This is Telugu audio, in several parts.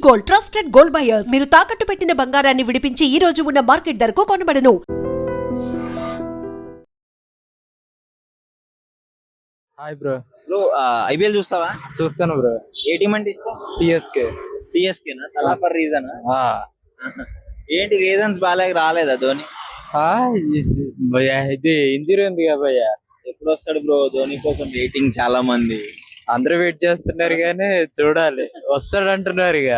Gold, trusted gold buyers. మీరు తాకట్టు పెట్టిన బంగారాన్ని విడిపించి ఈ రోజు ఉన్న మార్కెట్ ధరకు కొనబడను. Hi bro. బ్రో ఐపీఎల్ చూస్తావా? చూస్తాను బ్రో. ఏ టీం అంటే ఇష్టం? సిఎస్కే. సిఎస్కేనా? తలా ఫర్ రీజన్ ఏంటి? రీజన్స్ బాగా రాలేదా ధోని? ఇది ఇంజరీ ఉంది కదా భయ్య. ఎప్పుడు వస్తాడు బ్రో? ధోని కోసం వెయిటింగ్ చాలా మంది. అందరూ వెయిట్ చేస్తున్నారు కానీ చూడాలి, వస్తాడు అంటున్నారు. ఇక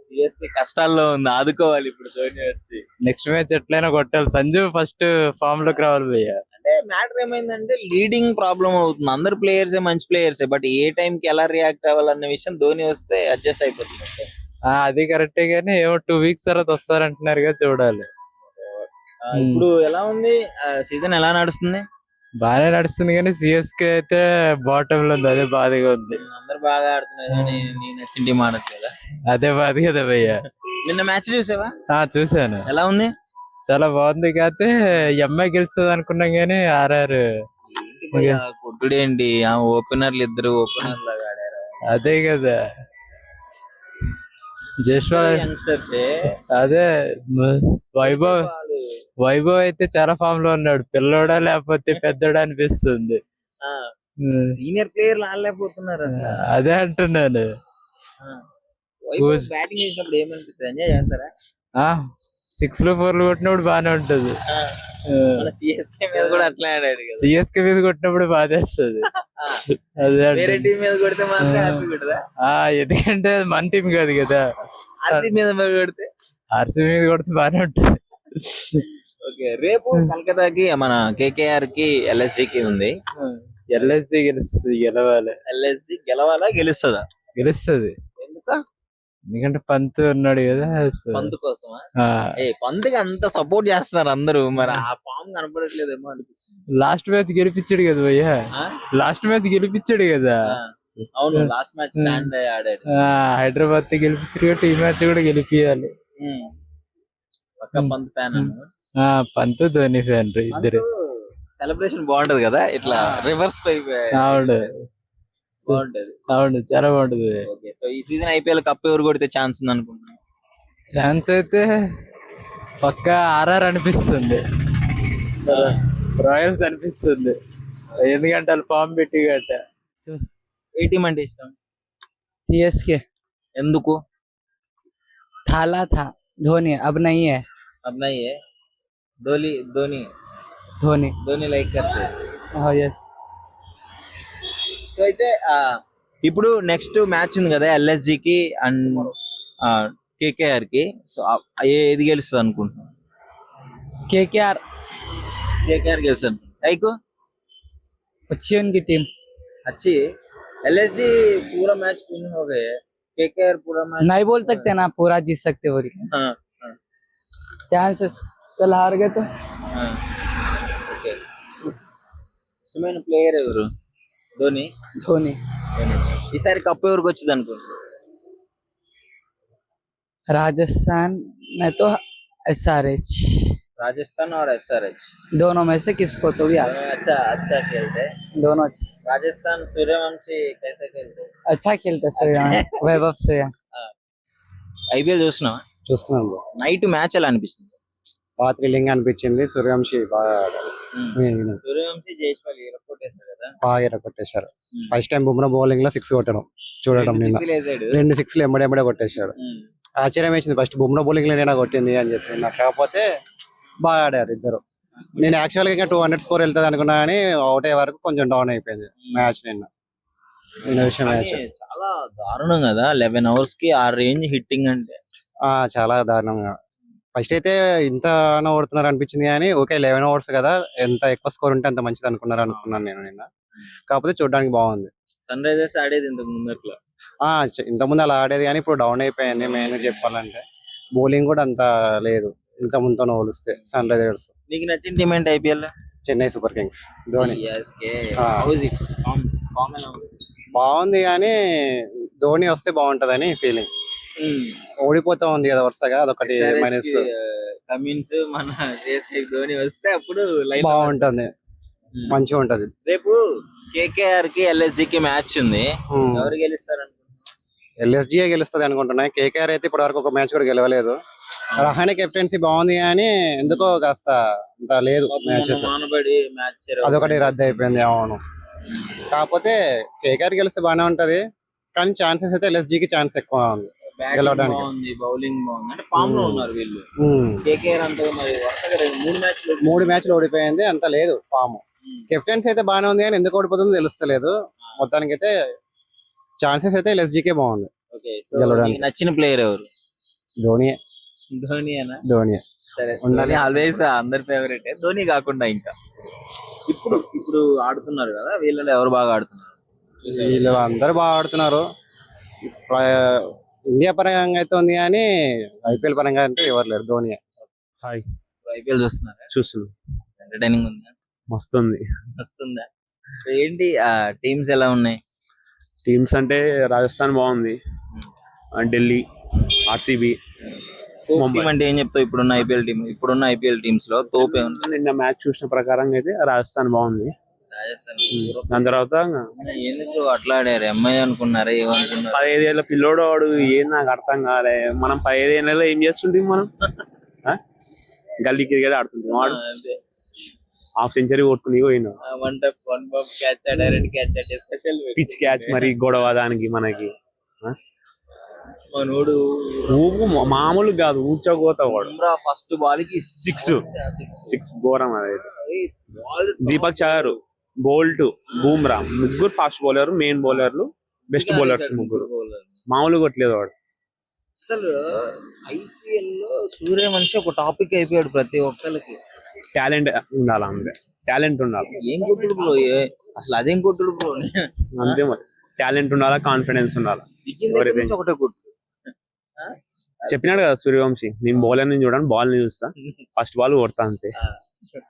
సిఎస్కే కష్టాల్లో ఉంది, ఆదుకోవాలి ఇప్పుడు ధోని వచ్చి. నెక్స్ట్ మ్యాచ్ ఎట్లయినా కొట్టాలి. సంజు ఫస్ట్ ఫామ్ లోకి రావాలి భయ్య. అంటే మ్యాటర్ ఏమైందంటే లీడింగ్ ప్రాబ్లం అవుతుంది. అందరు ప్లేయర్సే మంచి ప్లేయర్సే, బట్ ఏ టైం కి ఎలా రియాక్ట్ అవ్వాలన్న విషయం ధోని వస్తే అడ్జస్ట్ అయిపోతుంది. అది కరెక్టే గానీ ఏమో 2 weeks తర్వాత వస్తారంటున్నారు కదా, చూడాలి. ఇప్పుడు ఎలా ఉంది సీజన్? ఎలా నడుస్తుంది? బాగానే నడుస్తుంది కానీ సిఎస్కే అయితే బాటమ్ లో ఉంది, అదే బాధగా ఉంది. అందరు బాగా ఆడుతున్నారు కానీ నీ నచ్చిన టీం ఆడట్లేదా? అదే బాధ కదా భయ్య. నిన్న మ్యాచ్ చూసావా? చూసాను. ఎలా ఉంది? చాలా బాగుంది. కాకపోతే ఎంఐ గెలుస్తుంది అనుకున్నాం కానీ ఆర్ఆర్ కొట్టుడేంటి? ఓపెనర్లు ఇద్దరు ఓపెనర్ లాగా ఆడారు. అదే కదా జస్వాల్. అదే వైభవ్ అయితే చాలా ఫామ్ లో ఉన్నాడు. పిల్లోడా లేకపోతే పెద్దోడా అనిపిస్తుంది. సీనియర్ ప్లేయర్లు ఆడలేకపోతున్నారు. అదే అంటున్నాను. బ్యాటింగ్ చేసినప్పుడు ఏమనిపిస్తుంది? ఎంజాయ్ చేస్తారా? 6లు 4లు కొట్టినప్పుడు బాగానే ఉంటది. సిఎస్కే మీద కూడా అట్లా ఆడాడు. సిఎస్కే మీద కొట్టినప్పుడు బాధేస్తుంది. వేరే టీం మీద కొడితే మాత్రం హ్యాపీ కొట్టదా? ఎందుకంటే మన టీం కాదు కదా. ఆర్సీ మీద కొడితే, ఆర్సీ మీద కొడితే బాగానే ఉంటది. ఓకే. రేపు కలకత్తాకి మన కేకేఆర్ కి ఎల్ఎస్జి కి ఉంది. ఎల్ఎస్జి గెలవాలి. ఎల్ఎస్జి గెలవాలా? గెలుస్తుందా? గెలుస్తుంది. ఎందుకు? ఎందుకంటే పంత్ ఉన్నాడు కదా. పంత్ కోసమా? పంత్కి అంత సపోర్ట్ చేస్తున్నారు అందరూ, మరి ఆ ఫామ్ కనపడట్లేదేమో అనిపిస్తుంది. లాస్ట్ మ్యాచ్ గెలిపించాడు కదా భయ్యా. లాస్ట్ మ్యాచ్ గెలిపించాడు కదా. అవును, లాస్ట్ మ్యాచ్ స్టాండ్ ఆడాడు. హైదరాబాద్ తో గెలిపించాడు కాబట్టి ఈ మ్యాచ్ కూడా గెలిపియాలి. పంత్ ఫ్యాన్. పంత్ ధోని ఫ్యాన్ ఇద్దరు. సెలబ్రేషన్ బాగుంటది కదా, ఇట్లా రివర్స్ అవును బాగుంటది. అవును, చాలా బాగుంటది. సో ఈ సీజన్ ఐపీఎల్ కప్ ఎవరు కొడితే ఛాన్స్ ఉంది అనుకుంటున్నా? ఛాన్స్ అయితే పక్కా ఆర్ఆర్ అనిపిస్తుంది, రాయల్స్ అనిపిస్తుంది. ఎందుకంటే వాళ్ళు ఫామ్ పెట్టి గట్ట. ఏ టీం అంటే ఇష్టం? सीएसके। ఎందుకు? थाला था धोनी, अब नहीं है। अब नहीं है। धोनी धोनी धोनी धोनी లైక్ करते। हाँ यस। సో అయితే ఇప్పుడు నెక్స్ట్ మ్యాచ్ ఉంది కదా ఎల్ఎస్జి కి అండ్ కేకేఆర్ కి. సో ఏది గెలుస్తుంది అనుకుంటున్నా? केकेआर केकेआर గెలుస్తుంది. లైక్ अच्छी है उनकी टीम। अच्छी। एलएसजी पूरा मैच विन हो गए, केकेआर पूरा मैच नहीं बोल सकते ना पूरा जीत सकते बोल के। हाँ चांसेस कल हार गए तो। हाँ ओके। ఇష్టమైన ప్లేయర్ ఎవరు? ధోని. धोनी। ఈసారి కప్ ఎవరికి వచ్చింది అనుకుంటున్నా? राजस्थान में तो एसआरएच। राजस्थान और एसआरएच दोनों में से किसको तो भी अच्छा अच्छा खेलते हैं दोनों। राजस्थान सूर्यवंशी कैसे खेलते? अच्छा खेलते सूर्या, वैभव सूर्या। ఐపీఎల్ చూస్తున్నావా? చూస్తున్నాను బ్రో. నైట్ మ్యాచ్ ఎలా అనిపిస్తుంది? బాగా థ్రిల్లింగ్ అనిపించింది. సూర్యవంశి బాగా సూర్యవంశీ జైస్వాల్ కొట్టేశారు కదా, బాగా కొట్టేశారు. ఫస్ట్ టైం బుమ్రా బౌలింగ్ లో 6 కొట్టడం చూడడం. నిన్న 2 6లు ఎమ్మడే కొట్టేశాడు. ఆశ్చర్యం వేసింది ఫస్ట్ బుమ్రా బౌలింగ్ లో నేను కొట్టింది అని చెప్పి. నాకు కాకపోతే బాగా ఆడారు ఇద్దరు. నేను యాక్చువల్ గా ఇంకా 200 స్కోర్ వెళ్తుంది అనుకున్నా కానీ అవుట్ అయ్యే వరకు కొంచెం డౌన్ అయిపోయింది మ్యాచ్. నిన్న విషయం మ్యాచ్ చాలా దారుణం కదా. 11 hours కి ఆ రేంజ్ హిట్టింగ్ అంటే చాలా దారుణంగా. ఫస్ట్ అయితే ఇంత ఓడుతున్నారు అనిపించింది కానీ ఓకే 11 hours కదా, ఎంత ఎక్కువ స్కోర్ ఉంటే అంత మంచిది అనుకున్నాను నేను నిన్న. కాకపోతే చూడడానికి బాగుంది. సన్ రైజర్స్ ఆడేది ఇంతకు ముందట్లో. ఇంతకుముందు అలా ఆడేది కానీ ఇప్పుడు డౌన్ అయిపోయింది. మెయిన్ చెప్పాలంటే బౌలింగ్ కూడా అంత లేదు ఇంత ముందుతో పోలిస్తే. Sunrisers. నీకు నచ్చిన టీం ఏంటి IPL? Chennai Super Kings. Dhoni బాగుంది కానీ ధోని వస్తే బాగుంటదని ఫీలింగ్. ఓడిపోతా ఉంది కదా వరుసగా, అదొకటి మైనస్. కమిన్స్ మన ధోని వస్తే అప్పుడు బాగుంటుంది, మంచిగా ఉంటది. రేపు కేకేఆర్ కి ఎల్ఎస్జి కి మ్యాచ్ ఉంది, ఎవరు గెలుస్తారు? ఎల్ఎస్జిఏ గెలుస్తుంది అనుకుంటున్నాను. కేకేఆర్ అయితే ఇప్పటి వరకు ఒక మ్యాచ్ కూడా గెలవలేదు. రహానే కెప్టెన్సీ బాగుంది కానీ ఎందుకో కాస్త అంత లేదు మ్యాచ్ అయితే. మానబడి మ్యాచ్ అదొకటి రద్దు అయిపోయింది. అవును, కాకపోతే కేకేఆర్ గెలిస్తే బాగానే ఉంటది కానీ ఛాన్సెస్ అయితే ఎల్ఎస్జికి ఛాన్స్ ఎక్కువ ఉంది గెలవడానికి. బాగుంది, బౌలింగ్ బాగుంది, అంటే ఫామ్ లో ఉన్నారు వీళ్ళు. ఉమ్. కేకేఆర్ అంటే మరి వరుసగా 3 మ్యాచ్లు ఓడిపోయింది, అంత లేదు ఫామ్. కెప్టెన్సీ అయితే బాగానే ఉంది కానీ ఎందుకు ఓడిపోతుందో తెలుస్తలేదు. మొత్తానికి అయితే ఛాన్సెస్ అయితే ఎల్ఎస్జికే బాగుంది. ఓకే, సో గెలవడానికి. నీకు నచ్చిన ప్లేయర్ ఎవరు? ధోనియే. ధోని సరే, ధోని ఆల్వేస్ అందరి ఫేవరెట్. ధోని కాకుండా ఇంకా ఇప్పుడు ఆడుతున్నారు కదా, వీళ్ళలో ఎవరు బాగా ఆడుతున్నారు? వీళ్ళు అందరూ బాగా ఆడుతున్నారు. ఇండియా పరంగా అయితే ఉంది కానీ ఐపీఎల్ పరంగా అంటే ఎవరు లేరు. ధోనియే. హాయ్, ఐపీఎల్ చూస్తున్నారా? చూస్తున్నాం. ఎంటర్టైనింగ్ ఉందా? మస్తుంది. వస్తుందా? సో ఏంటి టీమ్స్ ఎలా ఉన్నాయి? టీమ్స్ అంటే రాజస్థాన్ బాగుంది, ఢిల్లీ, ఆర్సీబీ, టీమ్ అంటే ఏం చెప్తావు? ఇప్పుడున్న ఐపీఎల్ టీమ్స్ లో తోపే ఉంది. నిన్న మ్యాచ్ చూసిన ప్రకారంగా అయితే రాజస్థాన్ బాగుంది. రాజస్థాన్ దాని తర్వాత ఎందుకు అట్లా ఆడారు? ఎంఐ అనుకున్నారా? ఏమనుకున్నారు? 15 ఏళ్ళ పిల్లోడు వాడు, ఏం నాకు అర్థం కాలే. మనం 15 ఏళ్ళలో ఏం చేస్తుంటాం మనం? గల్లీ క్రికెట్ ఆడుతుంటాం. వాడు హాఫ్ సెంచరీ కొట్టుకుని పోయినాడు. పిచ్ క్యాచ్ మరి గొడవ దానికి మనకి. మనోడు ఊపు మామూలు కాదు, ఊచకోత వాడు. ఫస్ట్ బాల్ కి 6 ఘోరం. అదైతే దీపక్ చహర్, బోల్ట్, బూమ్రా ముగ్గురు ఫాస్ట్ బౌలర్, మెయిన్ బౌలర్లు, బెస్ట్ బౌలర్స్ ముగ్గురు. మామూలు కొట్టలేదు వాడు. అసలు ఐపీఎల్ లో సూర్యవంశి ఒక టాపిక్ అయిపోయాడు ప్రతి ఒక్కరికి. టాలెంట్ ఉండాలి, అంతే. టాలెంట్ ఉండాలి. ఏం కొట్టుడు బ్రో, అసలు అదేం కొట్టుడు బ్రో. అంతే మరి, టాలెంట్ ఉండాలా, కాన్ఫిడెన్స్ ఉండాలా. ఒకటే కొట్టు చెప్పినాడు కదా సూర్యవంశి, నేను బౌలర్ ని చూడండి, బాల్ ని చూస్తా, ఫస్ట్ బాల్ కొడతా, అంతే.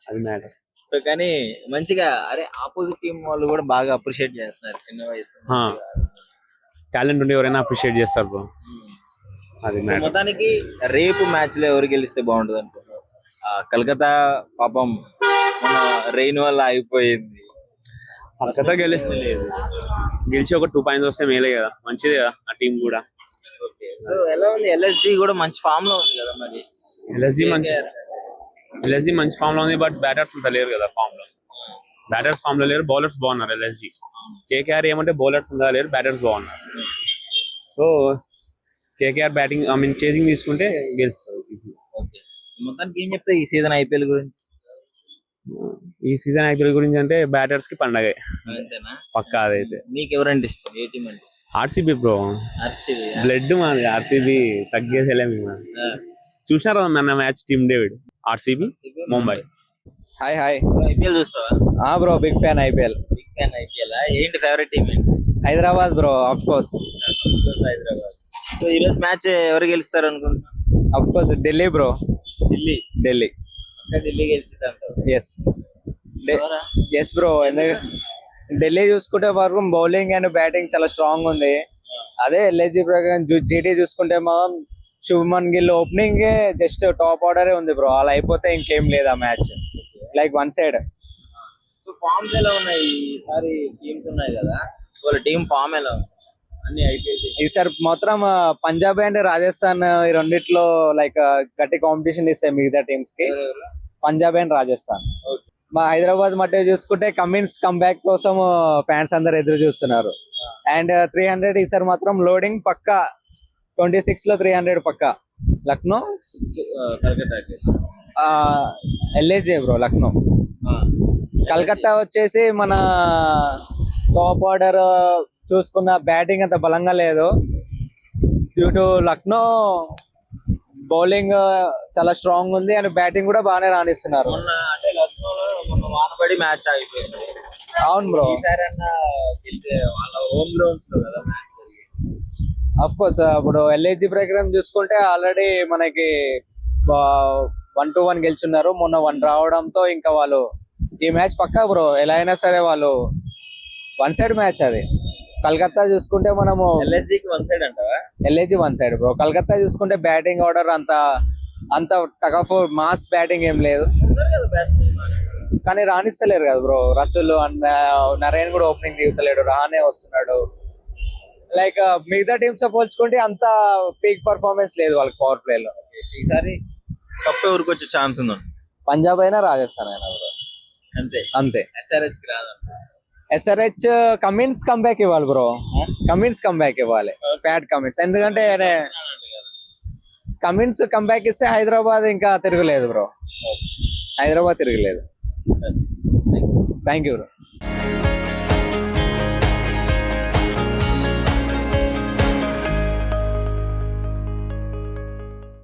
అది మ్యాటర్. సో కానీ మంచిగా అరే ఆపోజిట్ టీం వాళ్ళు కూడా బాగా అప్రిషియేట్ చేస్తున్నారు చిన్న వయసు. టాలెంట్ ఉండి ఎవరైనా అప్రిషియేట్ చేస్తారు బ్రో. అది మ్యాటర్. మొత్తానికి రేపు మ్యాచ్ లో ఎవరు గెలిస్తే బాగుంటుంది అనుకుంటున్నారు? కలకత్తా పాపం మన రెయిన్ వల్ల అయిపోయింది. కలకత్తా గెలిచి ఒక 2 పాయింట్స్ వస్తే మేలే కదా, మంచిదే కదా ఆ టీం కూడా. సో ఎలా ఉంది? ఎల్ఎస్జి కూడా మంచి ఫామ్ లో ఉంది కదా మరి. ఎల్ఎస్జి మంచి ఫామ్ లో ఉంది, బట్ బ్యాటర్స్ అంత లేరు కదా ఫామ్ లో. బ్యాటర్స్ ఫామ్ లో లేరు, బౌలర్స్ బాగున్నారు ఎల్ఎస్జి. కేకేఆర్ ఏమంటే బౌలర్స్ అంతా లేరు, బ్యాటర్స్ బాగున్నారు. సో కేకేఆర్ బ్యాటింగ్ చేసింగ్ తీసుకుంటే గెలుస్తారు. మొత్తానికి ఏం చెప్తాయి ఈ సీజన్ ఐపీఎల్ గురించి? ఈ సీజన్ ఐపీఎల్ గురించి అంటే బ్యాటర్స్ కి పండగ పక్కా. అదైతే నీకు ఎవరంటే ఇష్టం? ఏ టీం అంటే? RCB bro. బ్లడ్ మాది ఆర్సీబీ, తగ్గేసేలేము. చూసారా మన match? Tim David, RCB, Mumbai. Hi hi. IPL చూస్తావా? Bro, big fan IPL. ఏంటి favourite team? Hyderabad bro, of course. Hyderabad. So ఈ రోజు మ్యాచ్ ఎవరు గెలుస్తారు అనుకుంటున్నా? Of course Delhi bro. Delhi Delhi గెలిచిద్దాం. Yes bro. ఢిల్లీ చూసుకుంటే వరకు బౌలింగ్ అండ్ బ్యాటింగ్ చాలా స్ట్రాంగ్ ఉంది. అదే ఎల్ఐజీ ప్రకారం జీటీ చూసుకుంటే మనం Shubman Gill opening just top order ఉంది బ్రో. అలా అయిపోతే ఇంకేం లేదు ఆ match, like one side. Forms ఎలా ఉన్నాయి ఈసారి? టీమ్స్ ఉన్నాయి కదా, వాళ్ళ టీం ఫామ్ ఎలా ఉంది? అన్ని ఐపీఎల్ ఈసారి మాత్రం పంజాబ్ అండ్ రాజస్థాన్ ఈ రెండిట్లో లైక్ గట్టి కాంపిటీషన్ ఇస్తాయి మిగతా టీమ్స్ కి. పంజాబ్ అండ్ రాజస్థాన్. మా హైదరాబాద్ మధ్య చూసుకుంటే కమిన్స్ కంబ్యాక్ కోసం ఫ్యాన్స్ అందరు ఎదురు చూస్తున్నారు. అండ్ 300 ఈసారి మాత్రం లోడింగ్ పక్కా. 26 లో 300 పక్కా. లక్నో, ఎల్ఏజే బ్రో, లక్నో. కలకత్తా వచ్చేసి మన టాప్ ఆర్డర్ చూసుకున్న బ్యాటింగ్ అంత బలంగా లేదు. డ్యూ టు లక్నో బౌలింగ్ చాలా స్ట్రాంగ్ ఉంది అండ్ బ్యాటింగ్ కూడా బాగానే రాణిస్తున్నారు. అంటే లక్నోలో మొన్న వానపడి మ్యాచ్ ఆగిపోయింది. అవును బ్రో. వాళ్ళ హోమ్ గ్రౌండ్స్ లో కదా మ్యాచ్. అఫ్ కోర్స్ ఇప్పుడు ఎల్ఐజీ ప్రకారం చూసుకుంటే ఆల్రెడీ మనకి 1-1 గెలుచున్నారు. మొన్న 1 రావడంతో ఇంకా వాళ్ళు ఈ మ్యాచ్ పక్కా బ్రో. ఎలా అయినా సరే వాళ్ళు వన్ సైడ్ మ్యాచ్ అది. కలకత్తా చూసుకుంటే మనము ఎల్ఎస్జీకి వన్ సైడ్ అంటావా? LIG one side bro. Calcutta చూసుకుంటే బ్యాటింగ్ ఆర్డర్ అంత టక్ ఆఫ్ మాస్ బ్యాటింగ్ ఏం లేదు కానీ రాణిస్తలేరు కదా బ్రో. రసూల్ అండ్ నరేన్ కూడా ఓపెనింగ్ దిగుతలేడు, రానే వస్తున్నాడు. లైక్ మిగతా టీమ్స్ తో పోల్చుకుంటే అంత పీక్ పర్ఫార్మెన్స్ లేదు వాళ్ళకి పవర్ ప్లే లో. ఈసారి కప్ ఎవరికి వచ్చే ఛాన్స్ ఉంది? పంజాబ్ అయినా రాజస్థాన్ అయినా bro. అంతే. అంతే. SRH కి రాదు. SRH కమిన్స్ కంబ్యాక్ ఇవ్వాలి బ్రో, కమిన్స్ కంబ్యాక్ ఇవ్వాలి, ప్యాట్ కమిన్స్. ఎందుకంటే కమిన్స్ కంబ్యాక్ ఇస్తే హైదరాబాద్ ఇంకా తిరగలేదు బ్రో, హైదరాబాద్ తిరగలేదు. Thank you bro.